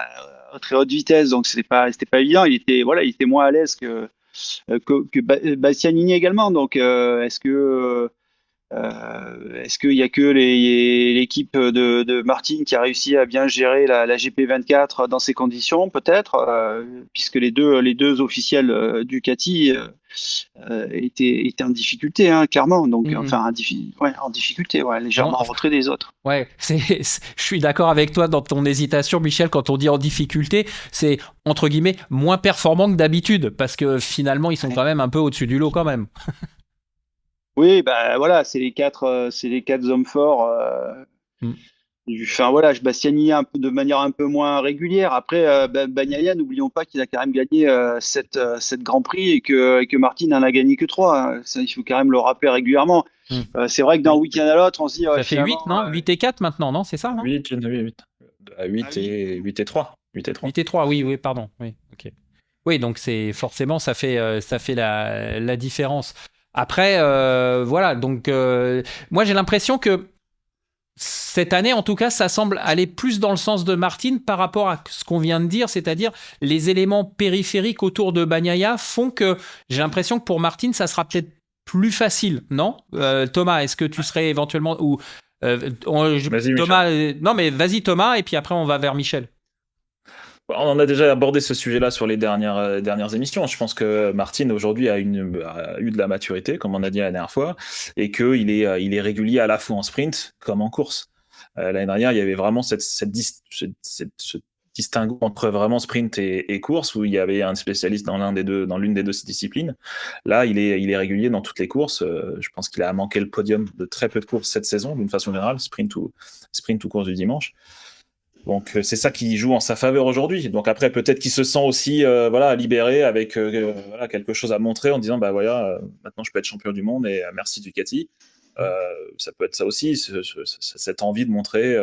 très haute vitesse, donc c'était pas évident. Il était moins à l'aise que Bastianini également. Donc est-ce qu'il y a que l'équipe de Martin qui a réussi à bien gérer la GP24 dans ces conditions, peut-être, puisque les deux officiels Ducati étaient en difficulté, clairement. Donc, en difficulté, légèrement en retrait des autres. Ouais, je suis d'accord avec toi dans ton hésitation, Michel. Quand on dit en difficulté, c'est entre guillemets moins performant que d'habitude, parce que finalement, ils sont quand même un peu au-dessus du lot, quand même. Oui, voilà, c'est les quatre hommes forts. Bastianini de manière un peu moins régulière. Après, Bagnaia, n'oublions pas qu'il a quand même gagné 7 Grands Prix et que Martin n'en a gagné que 3. Ça, il faut quand même le rappeler régulièrement. C'est vrai que d'un week-end à l'autre, on se dit... ça fait 8, non 8 et 4 maintenant, non? C'est ça, non 8. À 8 et 3. 8 et 3. 8 et 3, oui, pardon. Oui, ok. Oui, donc c'est forcément, ça fait la différence. Après, voilà, donc moi j'ai l'impression que cette année, en tout cas, ça semble aller plus dans le sens de Martin par rapport à ce qu'on vient de dire, c'est-à-dire les éléments périphériques autour de Bagnaia font que j'ai l'impression que pour Martin, ça sera peut-être plus facile, non Thomas, est-ce que tu serais éventuellement... ou Vas-y, Thomas, non mais vas-y Thomas, et puis après on va vers Michel. On en a déjà abordé ce sujet-là sur les dernières émissions. Je pense que Martin aujourd'hui a eu de la maturité, comme on a dit la dernière fois, et qu'il est régulier à la fois en sprint comme en course. L'année dernière, il y avait vraiment ce distinguo entre vraiment sprint et course, où il y avait un spécialiste dans l'une des deux disciplines. Là, il est régulier dans toutes les courses. Je pense qu'il a manqué le podium de très peu de courses cette saison, d'une façon générale, sprint ou course du dimanche. Donc c'est ça qui joue en sa faveur aujourd'hui. Donc après peut-être qu'il se sent aussi libéré avec quelque chose à montrer en disant maintenant je peux être champion du monde et merci Ducati. Ça peut être ça aussi, cette envie de montrer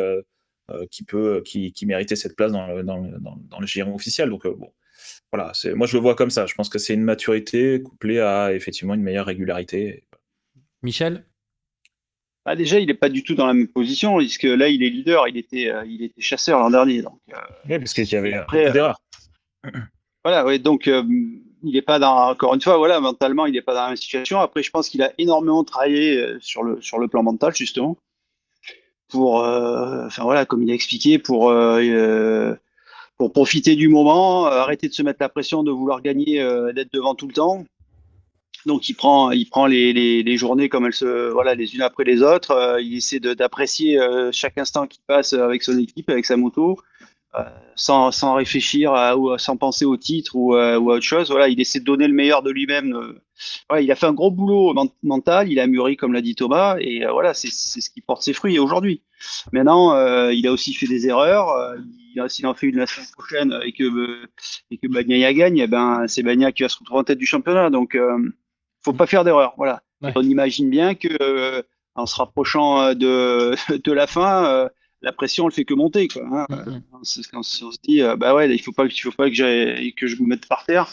qui méritait cette place dans le giron officiel. Donc voilà, moi je le vois comme ça. Je pense que c'est une maturité couplée à effectivement une meilleure régularité. Michel? Déjà, il n'est pas du tout dans la même position, puisque là, il est leader, il était chasseur l'an dernier. Donc, oui, parce qu'il y avait après, d'erreurs. Voilà, ouais, donc il n'est pas encore une fois, voilà, mentalement, il n'est pas dans la même situation. Après, je pense qu'il a énormément travaillé sur le plan mental, justement, pour, comme il a expliqué, pour profiter du moment, arrêter de se mettre la pression de vouloir gagner, d'être devant tout le temps. Donc il prend les journées comme elles les unes après les autres. Il essaie d'apprécier chaque instant qu'il passe avec son équipe, avec sa moto, sans réfléchir ou sans penser au titre ou à autre chose. Voilà, il essaie de donner le meilleur de lui-même. Voilà, il a fait un gros boulot mental. Il a mûri, comme l'a dit Thomas, et voilà, c'est ce qui porte ses fruits aujourd'hui. Maintenant, il a aussi fait des erreurs. S'il en fait une la semaine prochaine et que Bagnaia gagne, eh ben c'est Bagnaia qui va se retrouver en tête du championnat. Donc faut pas faire d'erreur. Voilà. Ouais. On imagine bien que en se rapprochant de la fin, la pression elle fait que monter, quoi. Hein. On se dit il faut pas que je me mette par terre.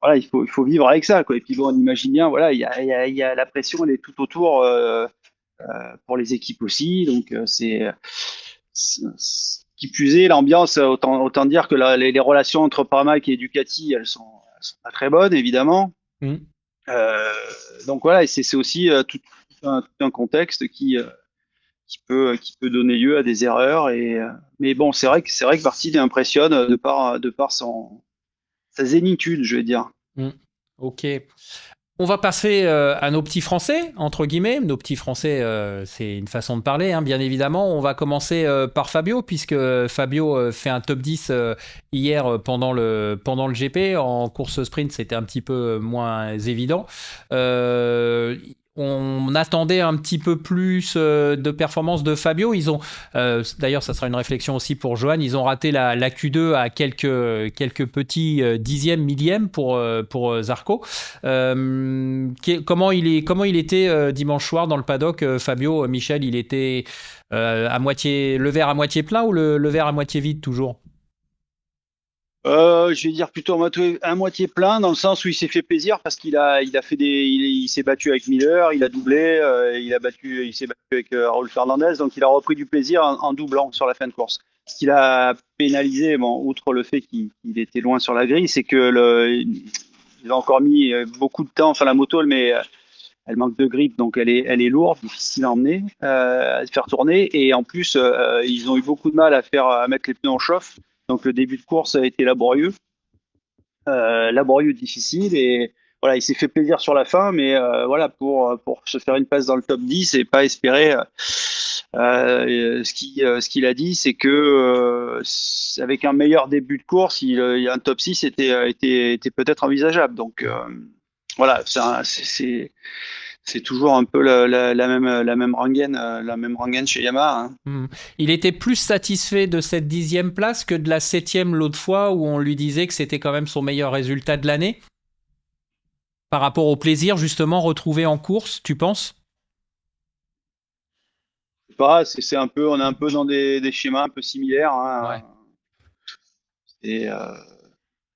Voilà, il faut vivre avec ça, quoi. Et puis bon, on imagine bien, voilà, il y a la pression, elle est tout autour pour les équipes aussi. Donc qui plus est, l'ambiance, autant dire que les relations entre Pramac et Ducati, elles sont pas très bonnes, évidemment. Donc voilà, et c'est aussi tout un contexte qui peut donner lieu à des erreurs. Mais bon, c'est vrai que Martin impressionne de par sa zénitude, je vais dire. Ok. On va passer à nos petits Français, entre guillemets. Nos petits Français, c'est une façon de parler, hein, bien évidemment. On va commencer par Fabio, puisque Fabio fait un top 10 hier pendant le GP. En course sprint, c'était un petit peu moins évident. On attendait un petit peu plus de performance de Fabio. Ils ont, d'ailleurs, ça sera une réflexion aussi pour Johan. Ils ont raté la Q2 à quelques petits dixièmes, millièmes pour Zarco. Comment il était dimanche soir dans le paddock, Fabio? Michel, il était le verre à moitié plein ou le verre à moitié vide toujours? Je vais dire plutôt à moitié plein, dans le sens où il s'est fait plaisir parce qu'il il s'est battu avec Miller, il a doublé, il s'est battu avec Raúl Fernandez, donc il a repris du plaisir en doublant sur la fin de course. Ce qu'il a pénalisé, outre le fait qu'il était loin sur la grille, c'est que il a encore mis beaucoup de temps. Enfin, la moto, elle manque de grip, donc elle est lourde, difficile à emmener, à faire tourner, et en plus ils ont eu beaucoup de mal à mettre les pneus en chauffe. Donc le début de course a été laborieux, difficile, et voilà, il s'est fait plaisir sur la fin, mais voilà, pour se faire une place dans le top 10 et pas espérer ce qu'il a dit, c'est que avec un meilleur début de course, il y a un top 6 était peut-être envisageable. Donc voilà, c'est toujours un peu la même rengaine chez Yamaha. Hein. Il était plus satisfait de cette 10e place que de la 7e l'autre fois, où on lui disait que c'était quand même son meilleur résultat de l'année. Par rapport au plaisir justement retrouvé en course, tu penses? pas, c'est un peu, on est un peu dans des schémas un peu similaires, hein. Ouais. Et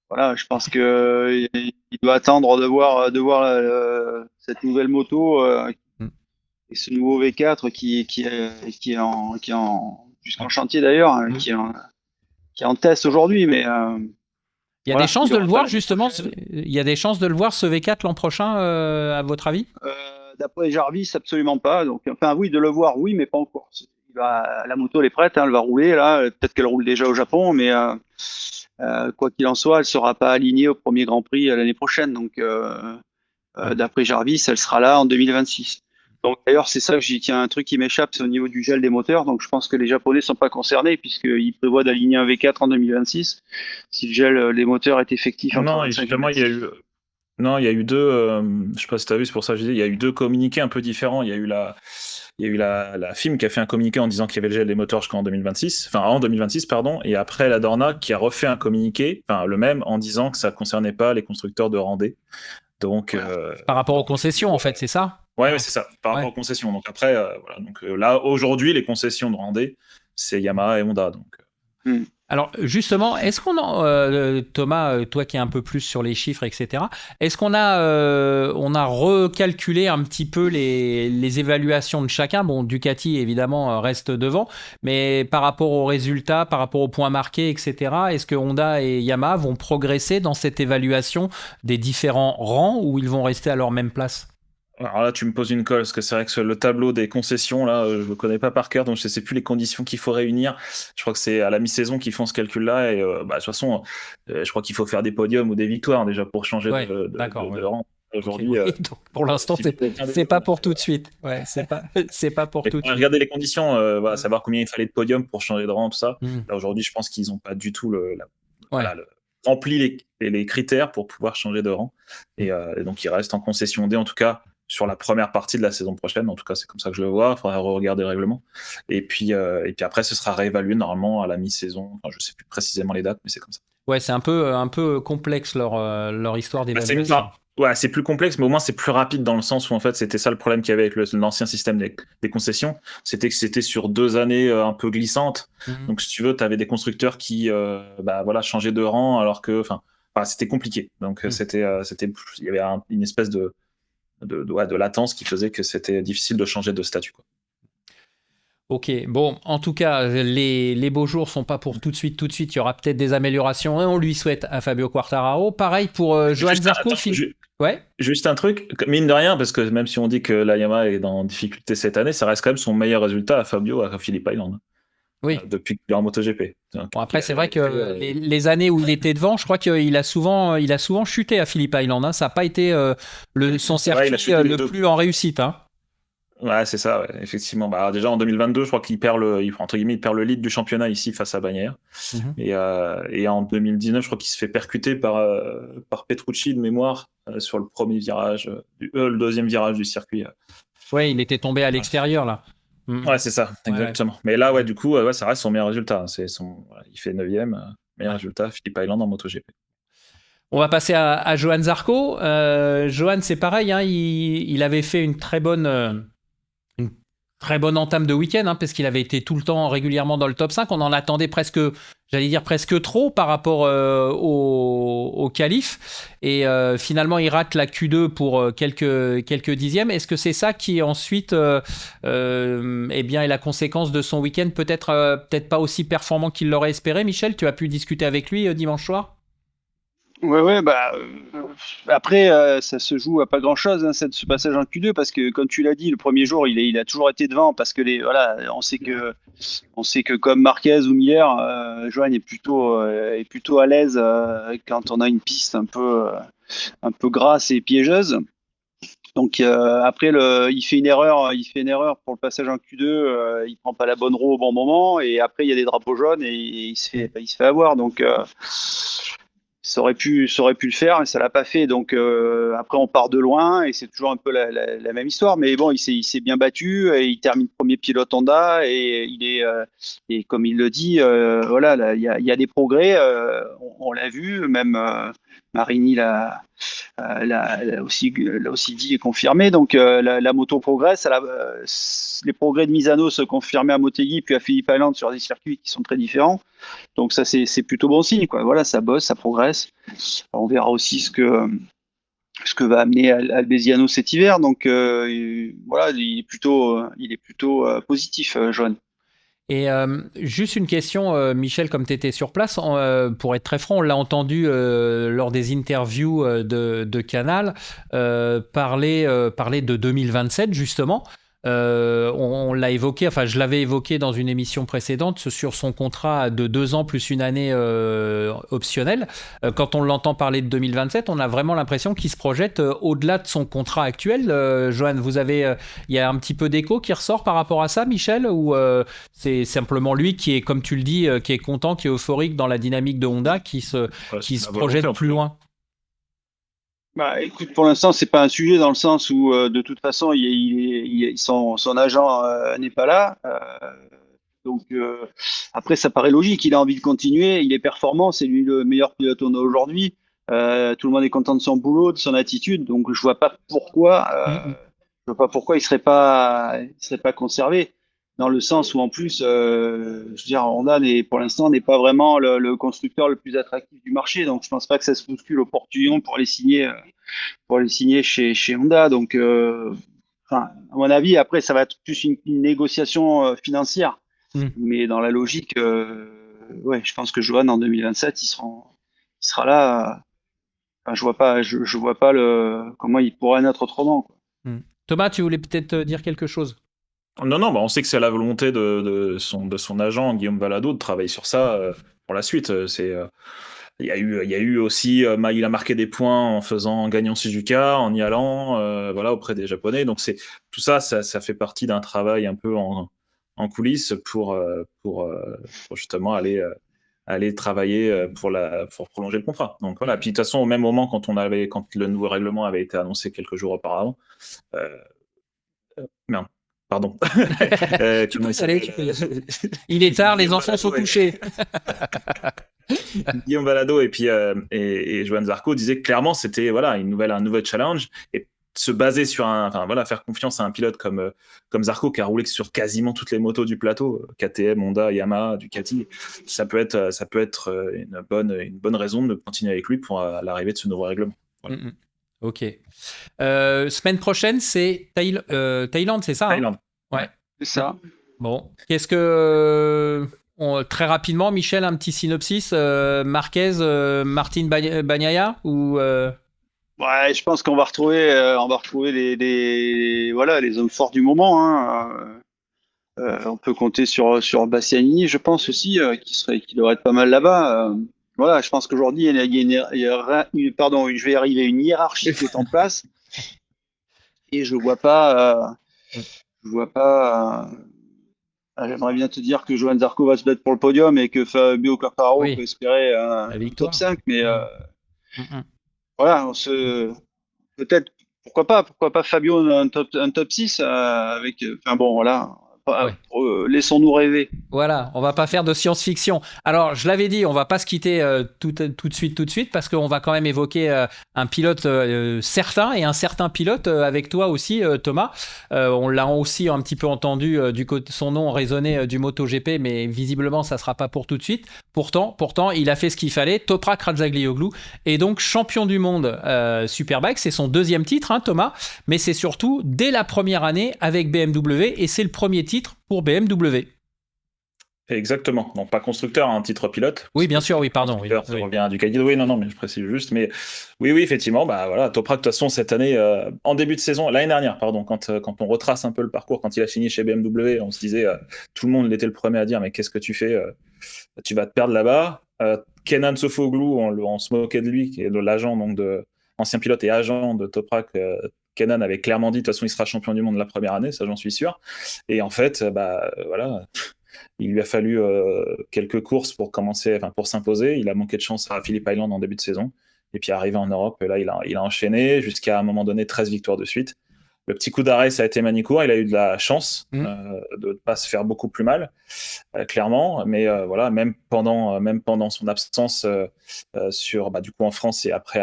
voilà, je pense que il doit attendre de voir cette nouvelle moto Mm. et ce nouveau V4 qui est jusqu'en chantier d'ailleurs, hein, Mm. qui est en test aujourd'hui, mais Il y a voilà, des chances il de le aura pas voir l'année justement. prochaine. Il y a des chances de le voir ce V4 l'an prochain, à votre avis? D'après Jarvis, absolument pas. Donc, enfin, oui, de le voir, oui, mais pas encore. La moto, elle est prête, hein, elle va rouler là. Peut-être qu'elle roule déjà au Japon, mais quoi qu'il en soit, elle sera pas alignée au premier Grand Prix l'année prochaine. Donc, d'après Jarvis, elle sera là en 2026. Donc, d'ailleurs, c'est ça que j'y tiens un truc qui m'échappe, c'est au niveau du gel des moteurs. Donc, je pense que les Japonais sont pas concernés puisqu'ils prévoient d'aligner un V4 en 2026 si le gel des moteurs est effectif entre Non, 25 et justement, 26. non, il y a eu deux. Je sais pas si tu as vu, c'est pour ça que je dis, il y a eu deux communiqués un peu différents. Il y a eu la FIM qui a fait un communiqué en disant qu'il y avait le gel des moteurs jusqu'en 2026, enfin en 2026, pardon, et après la Dorna qui a refait un communiqué, enfin le même, en disant que ça concernait pas les constructeurs de randé. Donc, Voilà. Par rapport aux concessions, en fait, c'est ça? ouais, c'est ça, par rapport Ouais. aux concessions. Donc après, voilà. Donc là, aujourd'hui, les concessions de randé, c'est Yamaha et Honda. Donc, Hmm. Alors justement, est-ce qu'on a, Thomas, toi qui es un peu plus sur les chiffres, etc., est-ce on a recalculé un petit peu les évaluations de chacun? Bon, Ducati évidemment reste devant, mais par rapport aux résultats, par rapport aux points marqués, etc., est-ce que Honda et Yamaha vont progresser dans cette évaluation des différents rangs ou ils vont rester à leur même place? alors là, tu me poses une colle, parce que c'est vrai que le tableau des concessions, là, je le connais pas par cœur, donc je sais plus les conditions qu'il faut réunir. Je crois que c'est à la mi-saison qu'ils font ce calcul-là, et bah, de toute façon, je crois qu'il faut faire des podiums ou des victoires déjà pour changer Ouais, d'accord. de Ouais. rang. Ok, Aujourd'hui, oui. Donc, pour l'instant, si quelqu'un c'est pas pour tout de suite. Ouais, c'est pas pour mais tout quand de on a suite. regardé les conditions, voilà, savoir combien il fallait de podiums pour changer de rang, tout ça. Hmm. Là, aujourd'hui, je pense qu'ils n'ont pas du tout Ouais. rempli les critères pour pouvoir changer de rang. Et donc, ils restent en concession D, en tout cas, sur la première partie de la saison prochaine. En tout cas, c'est comme ça que je le vois. Il faudra regarder le règlement. Et puis après, ce sera réévalué normalement à la mi-saison. Enfin, je ne sais plus précisément les dates, mais c'est comme ça. Ouais, c'est un peu complexe leur histoire Bah, d'évaluation. ouais, c'est plus complexe, mais au moins c'est plus rapide dans le sens où en fait c'était ça le problème qu'il y avait avec l'ancien système des concessions, c'était que c'était sur 2 années un peu glissantes. Mhm. Donc si tu veux, tu avais des constructeurs qui bah, voilà, changeaient de rang alors que c'était compliqué. Donc il y avait une espèce de latence qui faisait que c'était difficile de changer de statut, quoi. Ok, bon, en tout cas, les beaux jours sont pas pour tout de suite. Tout de suite, il y aura peut-être des améliorations et on lui souhaite à Fabio Quartararo. Pareil pour Johan Zarco. Ouais. Juste un truc, mine de rien, parce que même si on dit que la Yamaha est en difficulté cette année, ça reste quand même son meilleur résultat à Fabio, à Phillip Island, Oui. depuis qu'il est en MotoGP. Donc, Bon, après, c'est vrai que les années où il était devant, je crois qu'il a souvent chuté à Phillip Island, hein. Ça n'a pas été son circuit le plus en réussite, hein. Ouais, c'est ça, ouais, effectivement. Bah, déjà en 2022, je crois qu'il perd il perd le lead du championnat ici face à Bagnaia. Et en 2019, je crois qu'il se fait percuter par Petrucci de mémoire sur le premier virage, le deuxième virage du circuit. Ouais, il était tombé à l'extérieur là. Ouais, c'est ça, exactement. Ouais. Mais là, ouais, du coup, ouais, ça reste son meilleur résultat. Il fait 9e, meilleur résultat, Phillip Island en MotoGP. On va passer à Johan Zarco. Johan, c'est pareil, hein, il avait fait une très bonne entame de week-end, hein, parce qu'il avait été tout le temps régulièrement dans le top 5. On en attendait presque trop par rapport au qualif. Et finalement, il rate la Q2 pour quelques dixièmes. Est-ce que c'est ça qui ensuite eh bien, est la conséquence de son week-end peut-être pas aussi performant qu'il l'aurait espéré? Michel, tu as pu discuter avec lui dimanche soir? Ouais, bah après ça se joue à pas grand-chose, hein, ce passage en Q2 parce que comme tu l'as dit, le premier jour il a toujours été devant parce que voilà, on sait que comme Marquez ou Miller, Johan est plutôt à l'aise quand on a une piste un peu grasse et piégeuse. Donc après il fait une erreur pour le passage en Q2, il prend pas la bonne roue au bon moment et après il y a des drapeaux jaunes et il se fait avoir. Donc ça aurait pu le faire, mais ça l'a pas fait. Donc après, on part de loin et c'est toujours un peu la même histoire. Mais bon, il s'est bien battu et il termine premier pilote Honda et et comme il le dit, voilà, il y a des progrès. On l'a vu, même Marini l'a aussi dit et confirmé. Donc la moto progresse. Les progrès de Misano se confirmaient à Motegi puis à Phillip Island sur des circuits qui sont très différents. Donc ça c'est plutôt bon signe, quoi. Voilà, ça bosse, ça progresse. On verra aussi ce que va amener Albesiano cet hiver. Donc voilà, il est plutôt positif, Johan. Et juste une question, Michel, comme tu étais sur place, pour être très franc, on l'a entendu lors des interviews de Canal parler de 2027 justement. On l'a évoqué, enfin je l'avais évoqué dans une émission précédente sur son contrat de 2 ans plus une année optionnelle. Quand on l'entend parler de 2027, on a vraiment l'impression qu'il se projette au-delà de son contrat actuel. Johan, il y a un petit peu d'écho qui ressort par rapport à ça, Michel, ou c'est simplement lui qui est, comme tu le dis, qui est content, qui est euphorique dans la dynamique de Honda, qui se projette plus loin? Bah, écoute, pour l'instant, c'est pas un sujet dans le sens où, de toute façon, son agent n'est pas là. Donc, après, ça paraît logique. Il a envie de continuer. Il est performant. C'est lui le meilleur pilote on a aujourd'hui. Tout le monde est content de son boulot, de son attitude. Donc, je vois pas pourquoi il serait pas conservé. Dans le sens où, en plus, je veux dire, Honda pour l'instant n'est pas vraiment le constructeur le plus attractif du marché. Donc, je pense pas que ça se bouscule au portillon pour les signer chez Honda. Donc, à mon avis, après, ça va être plus une négociation financière. Mais dans la logique, ouais, je pense que Johan, en 2027, il sera là. Enfin, je vois pas comment il pourrait en être autrement, quoi. Thomas, tu voulais peut-être dire quelque chose? Non, bah on sait que c'est la volonté de son agent, Guillaume Valado, de travailler sur ça pour la suite. Il y a eu aussi, il a marqué des points en gagnant Suzuka, en y allant, voilà, auprès des Japonais. Donc tout ça fait partie d'un travail un peu en coulisses pour justement aller travailler pour prolonger le contrat. Donc voilà. Puis de toute façon, au même moment, quand le nouveau règlement avait été annoncé quelques jours auparavant, merde. Pardon. Tu peux y aller. Il est tard, les enfants sont couchés. Guillaume Valado et Johan Zarco disaient clairement c'était un nouvel challenge et se baser sur faire confiance à un pilote comme Zarco qui a roulé sur quasiment toutes les motos du plateau, KTM, Honda, Yamaha, Ducati, ça peut être une bonne raison de continuer avec lui pour l'arrivée de ce nouveau règlement. Voilà. Ok. Semaine prochaine, c'est Thaïlande, c'est ça? Thaïlande. Ouais. C'est ça. Bon. Qu'est-ce que... très rapidement, Michel, un petit synopsis. Marquez, Martin Bagnaia ou Ouais, je pense qu'on va retrouver les hommes forts du moment, hein. On peut compter sur Bastianini, je pense aussi, qui devrait être pas mal là-bas. Voilà, je pense qu'aujourd'hui, je vais arriver une hiérarchie qui est en place et je vois pas. J'aimerais bien te dire que Johan Zarco va se battre pour le podium et que Fabio Quartararo peut espérer un top 5, mais voilà, peut-être, pourquoi pas Fabio un top 6 avec. Enfin bon, voilà. Laissons-nous rêver. Voilà, on va pas faire de science-fiction. Alors, je l'avais dit, on va pas se quitter tout de suite, parce qu'on va quand même évoquer un pilote certain et un certain pilote avec toi aussi, Thomas. On l'a aussi un petit peu entendu son nom résonner du MotoGP, mais visiblement, ça sera pas pour tout de suite. Pourtant, il a fait ce qu'il fallait. Toprak Razgatlioglu est donc champion du monde Superbike. C'est son 2e titre, hein, Thomas, mais c'est surtout dès la première année avec BMW et c'est le premier titre pour BMW. Exactement. Donc, pas constructeur, un titre pilote. Oui, bien sûr, oui, pardon. Ça revient à Ducati. Oui, non, mais je précise juste. Mais oui, effectivement, Toprak, de toute façon, cette année, en début de saison, l'année dernière, pardon, quand on retrace un peu le parcours, quand il a signé chez BMW, on se disait, tout le monde était le premier à dire, mais qu'est-ce que tu fais? Tu vas te perdre là-bas. Kenan Sofuoglu, on se moquait de lui, qui est l'agent, donc ancien pilote et agent de Toprak. Kenan avait clairement dit, de toute façon, il sera champion du monde la première année, ça j'en suis sûr. Et en fait, voilà, il lui a fallu quelques courses pour s'imposer. Il a manqué de chance à Phillip Island en début de saison. Et puis arrivé en Europe, là, il a enchaîné jusqu'à un moment donné 13 victoires de suite. Le petit coup d'arrêt, ça a été Manicourt. Il a eu de la chance de ne pas se faire beaucoup plus mal, clairement. Mais même pendant son absence du coup en France et après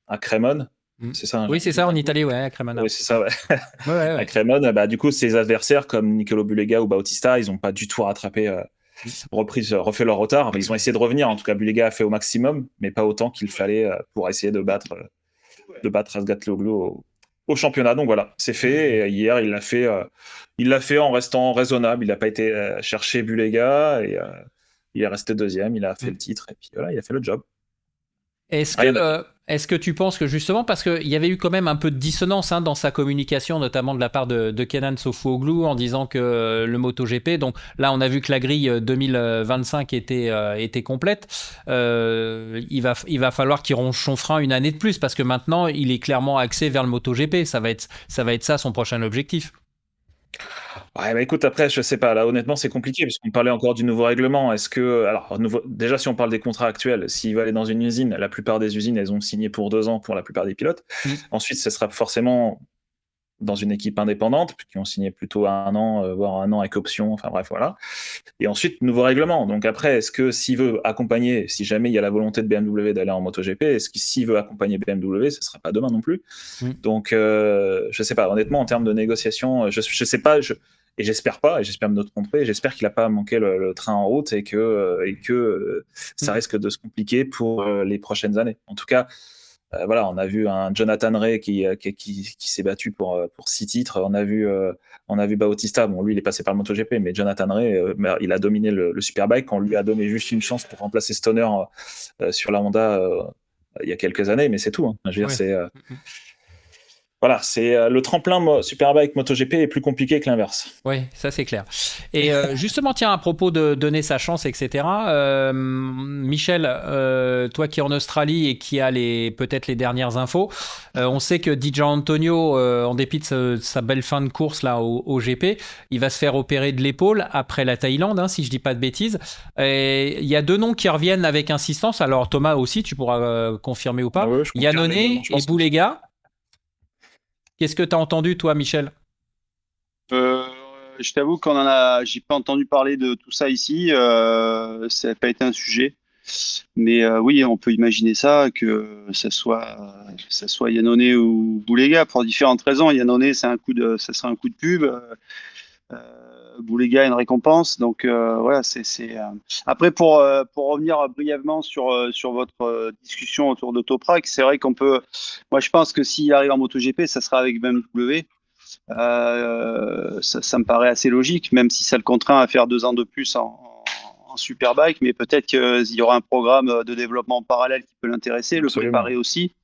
à Crémone. C'est ça. Oui, c'est ça, en Italie, à Cremona. Oui, c'est ça, ouais. Ouais. À Crémone, du coup, ses adversaires comme Nicolo Bulega ou Bautista, ils n'ont pas du tout rattrapé, refait leur retard. Ils ont essayé de revenir. En tout cas, Bulega a fait au maximum, mais pas autant qu'il fallait pour essayer de battre Razgatlioglu au championnat. Donc voilà, c'est fait. Et hier, il l'a fait en restant raisonnable. Il n'a pas été chercher Bulega et il est resté deuxième. Il a fait le titre et puis voilà, il a fait le job. Est-ce que tu penses que justement, parce qu'il y avait eu quand même un peu de dissonance dans sa communication, notamment de la part de Kenan Sofuoglu, en disant que le MotoGP, donc là on a vu que la grille 2025 était complète, il va falloir qu'il ronge son frein une année de plus, parce que maintenant il est clairement axé vers le MotoGP, ça va être ça son prochain objectif. Ouais, écoute, après, je sais pas. Là, honnêtement, c'est compliqué parce qu'on parlait encore du nouveau règlement. Déjà, si on parle des contrats actuels, s'il va aller dans une usine, la plupart des usines, elles ont signé pour 2 ans pour la plupart des pilotes. Ensuite, ce sera forcément dans une équipe indépendante, qui ont signé plutôt 1 an, voire 1 an avec option. Enfin bref, voilà. Et ensuite, nouveau règlement. Donc après, est-ce que s'il veut accompagner, si jamais il y a la volonté de BMW d'aller en MotoGP, est-ce que s'il veut accompagner BMW, ce sera pas demain non plus. Donc, je sais pas. Honnêtement, en termes de négociation, je sais pas. Et j'espère pas, et j'espère me tromper, j'espère qu'il n'a pas manqué le train en route et que ça risque de se compliquer pour les prochaines années. En tout cas, voilà, on a vu un Jonathan Rea qui s'est battu pour 6 titres. On a vu Bautista, bon, lui, il est passé par le MotoGP, mais Jonathan Rea, il a dominé le Superbike. On lui a donné juste une chance pour remplacer Stoner sur la Honda il y a quelques années, mais c'est tout. Je veux dire, c'est... Voilà, c'est le tremplin Superbike MotoGP est plus compliqué que l'inverse. Oui, ça c'est clair. Et justement, tiens, à propos de donner sa chance, etc. Michel, toi qui es en Australie et qui a peut-être les dernières infos, on sait que Di Gianantonio, en dépit de sa belle fin de course là au GP, il va se faire opérer de l'épaule après la Thaïlande, si je dis pas de bêtises. Et il y a 2 noms qui reviennent avec insistance. Alors Thomas aussi, tu pourras confirmer ou pas. Iannone et Bulega. Qu'est-ce que tu as entendu, toi, Michel ? Je t'avoue j'ai pas entendu parler de tout ça ici. Ça n'a pas été un sujet. Mais oui, on peut imaginer ça, que ça soit Iannone ou Bulega pour différentes raisons. Iannone, ça sera un coup de pub. Bulega, une récompense. Donc voilà, Après, pour revenir brièvement sur votre discussion autour de Toprak, c'est vrai qu'on peut. Moi, je pense que s'il arrive en MotoGP, ça sera avec BMW. Ça me paraît assez logique, même si ça le contraint à faire 2 ans de plus en Superbike, mais peut-être qu'il y aura un programme de développement parallèle qui peut l'intéresser, le préparer aussi.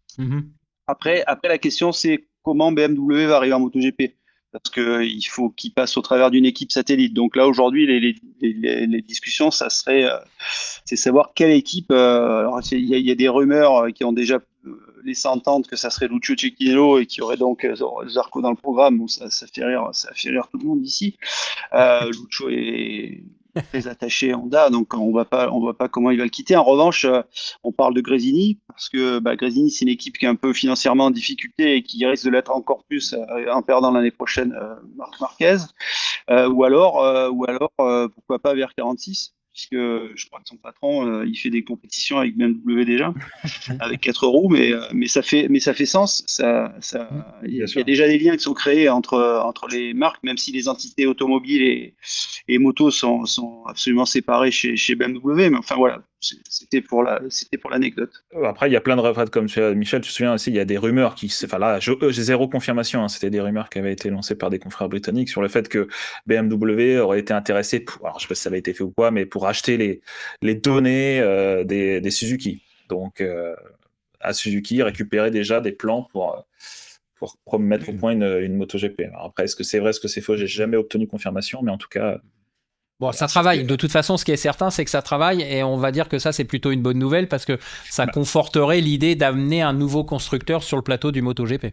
Après, la question, c'est comment BMW va arriver en MotoGP. Parce qu'il faut qu'il passe au travers d'une équipe satellite. Donc là, aujourd'hui, les discussions, c'est savoir quelle équipe. Alors, il y a des rumeurs qui ont déjà laissé entendre que ça serait Lucio Cecchinello et qu'il y aurait donc Zarco dans le programme. Bon, ça fait rire tout le monde ici. Lucio est très attaché à Honda, donc on voit pas comment il va le quitter. En revanche, on parle de Gresini parce que Gresini, c'est une équipe qui est un peu financièrement en difficulté et qui risque de l'être encore plus en perdant l'année prochaine Marc Marquez, ou alors pourquoi pas vers 46, puisque je crois que son patron il fait des compétitions avec BMW déjà avec 4 roues, mais ça fait sens. Il y a déjà des liens qui sont créés entre les marques, même si les entités automobiles et motos sont absolument séparées chez BMW. Mais enfin voilà, c'était pour l'anecdote. Après, il y a plein de refrains comme Michel, tu te souviens aussi, il y a des rumeurs j'ai zéro confirmation, c'était des rumeurs qui avaient été lancées par des confrères britanniques sur le fait que BMW aurait été intéressé alors je sais pas si ça avait été fait ou quoi, mais pour acheter les données des Suzuki. Donc, à Suzuki, récupérer déjà des plans pour mettre au point une MotoGP. Alors après, est-ce que c'est vrai, est-ce que c'est faux ? J'ai jamais obtenu confirmation, mais en tout cas... Bon, ça travaille. De toute façon, ce qui est certain, c'est que ça travaille, et on va dire que ça, c'est plutôt une bonne nouvelle, parce que ça conforterait l'idée d'amener un nouveau constructeur sur le plateau du MotoGP.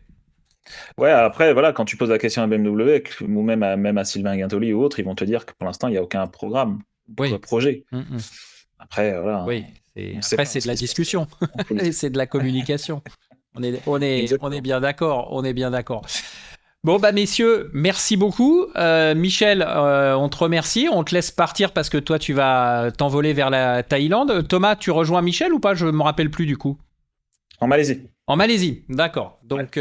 Ouais, après, voilà, quand tu poses la question à BMW, ou même à Sylvain Guintoli ou autres, ils vont te dire que pour l'instant, il n'y a aucun programme, projet. Après, voilà. Oui, après, c'est de la discussion, et c'est de la communication. On est bien d'accord, Bon, messieurs, merci beaucoup. Michel, on te remercie. On te laisse partir parce que toi, tu vas t'envoler vers la Thaïlande. Thomas, tu rejoins Michel ou pas ? Je ne me rappelle plus du coup. En Malaisie. En Malaisie, d'accord. Donc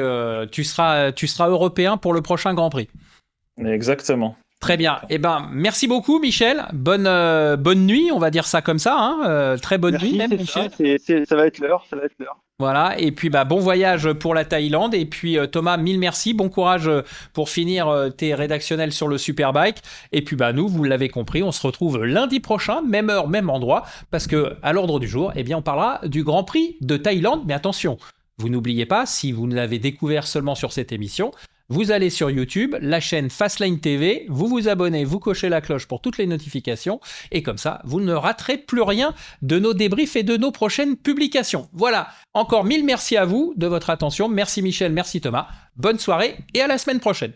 tu seras européen pour le prochain Grand Prix. Exactement. Très bien. Eh ben, merci beaucoup, Michel. Bonne nuit, on va dire ça comme ça. Hein. Très bonne nuit, même, Michel. Ça va être l'heure. Voilà. Et puis, bon voyage pour la Thaïlande. Et puis, Thomas, mille merci. Bon courage pour finir tes rédactionnels sur le Superbike. Et puis, nous, vous l'avez compris, on se retrouve lundi prochain, même heure, même endroit, parce que à l'ordre du jour, on parlera du Grand Prix de Thaïlande. Mais attention, vous n'oubliez pas, si vous l'avez découvert seulement sur cette émission, vous allez sur YouTube, la chaîne Fastlane TV, vous vous abonnez, vous cochez la cloche pour toutes les notifications, et comme ça, vous ne raterez plus rien de nos débriefs et de nos prochaines publications. Voilà, encore mille merci à vous de votre attention. Merci Michel, merci Thomas. Bonne soirée et à la semaine prochaine.